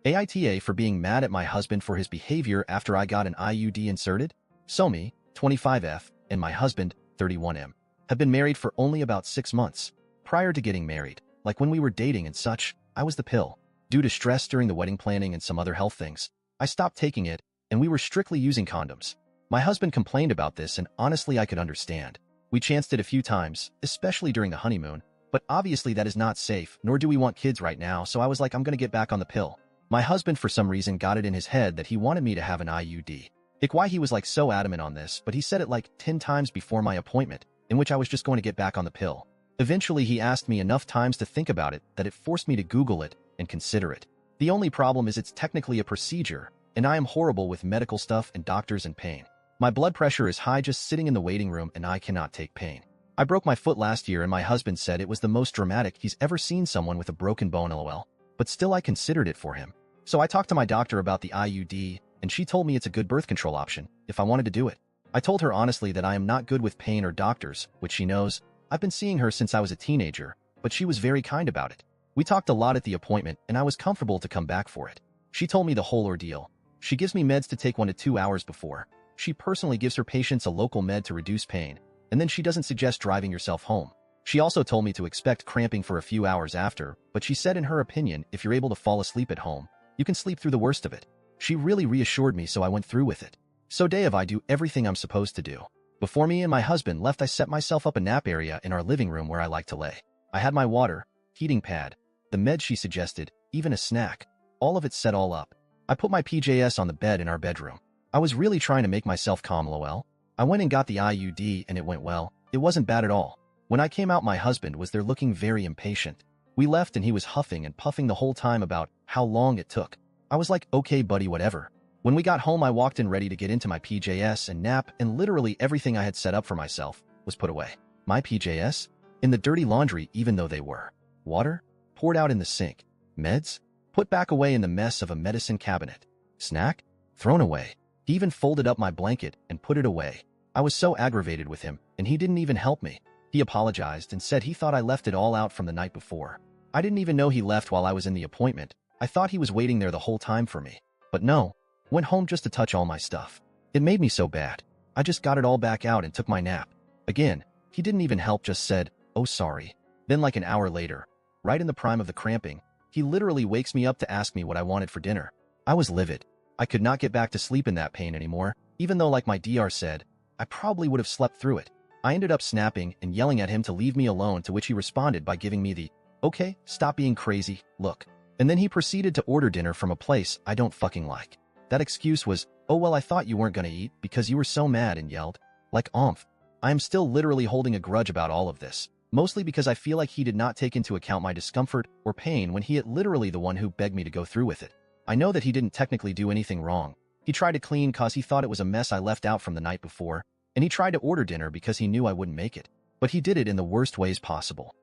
AITA for being mad at my husband for his behavior after I got an IUD inserted? So me, 25F, and my husband, 31M, have been married for only about 6 months. Prior to getting married, like when we were dating and such, I was the pill. Due to stress during the wedding planning and some other health things, I stopped taking it, and we were strictly using condoms. My husband complained about this, and honestly I could understand. We chanced it a few times, especially during the honeymoon, but obviously that is not safe, nor do we want kids right now, so I was like, I'm gonna get back on the pill. My husband for some reason got it in his head that he wanted me to have an IUD. Why he was like so adamant on this, but he said it like 10 times before my appointment, in which I was just going to get back on the pill. Eventually he asked me enough times to think about it that it forced me to Google it and consider it. The only problem is it's technically a procedure, and I am horrible with medical stuff and doctors and pain. My blood pressure is high just sitting in the waiting room and I cannot take pain. I broke my foot last year and my husband said it was the most dramatic he's ever seen someone with a broken bone lol, but still I considered it for him. So I talked to my doctor about the IUD, and she told me it's a good birth control option if I wanted to do it. I told her honestly that I am not good with pain or doctors, which she knows. I've been seeing her since I was a teenager, but she was very kind about it. We talked a lot at the appointment and I was comfortable to come back for it. She told me the whole ordeal. She gives me meds to take 1 to 2 hours before. She personally gives her patients a local med to reduce pain, and then she doesn't suggest driving yourself home. She also told me to expect cramping for a few hours after, but she said in her opinion, if you're able to fall asleep at home, you can sleep through the worst of it. She really reassured me, so I went through with it. So day of I do everything I'm supposed to do. Before me and my husband left, I set myself up a nap area in our living room where I like to lay. I had my water, heating pad, the meds she suggested, even a snack. All of it set all up. I put my PJS on the bed in our bedroom. I was really trying to make myself calm lol. I went and got the IUD and it went well. It wasn't bad at all. When I came out, my husband was there looking very impatient. We left and he was huffing and puffing the whole time about how long it took. I was like, okay buddy, whatever. When we got home, I walked in ready to get into my PJS and nap, and literally everything I had set up for myself was put away. My PJS? In the dirty laundry, even though they were. Water? Poured out in the sink. Meds? Put back away in the mess of a medicine cabinet. Snack? Thrown away. He even folded up my blanket and put it away. I was so aggravated with him, and he didn't even help me. He apologized and said he thought I left it all out from the night before. I didn't even know he left while I was in the appointment. I thought he was waiting there the whole time for me. But no. Went home just to touch all my stuff. It made me so bad. I just got it all back out and took my nap. Again, he didn't even help, just said, oh sorry. Then like an hour later, right in the prime of the cramping, he literally wakes me up to ask me what I wanted for dinner. I was livid. I could not get back to sleep in that pain anymore, even though like my DR said, I probably would have slept through it. I ended up snapping and yelling at him to leave me alone, to which he responded by giving me the, okay, stop being crazy, look. And then he proceeded to order dinner from a place I don't fucking like. That excuse was, oh well, I thought you weren't gonna eat because you were so mad, and yelled. Like oomph. I am still literally holding a grudge about all of this, mostly because I feel like he did not take into account my discomfort or pain when he is literally the one who begged me to go through with it. I know that he didn't technically do anything wrong. He tried to clean cause he thought it was a mess I left out from the night before, and he tried to order dinner because he knew I wouldn't make it. But he did it in the worst ways possible.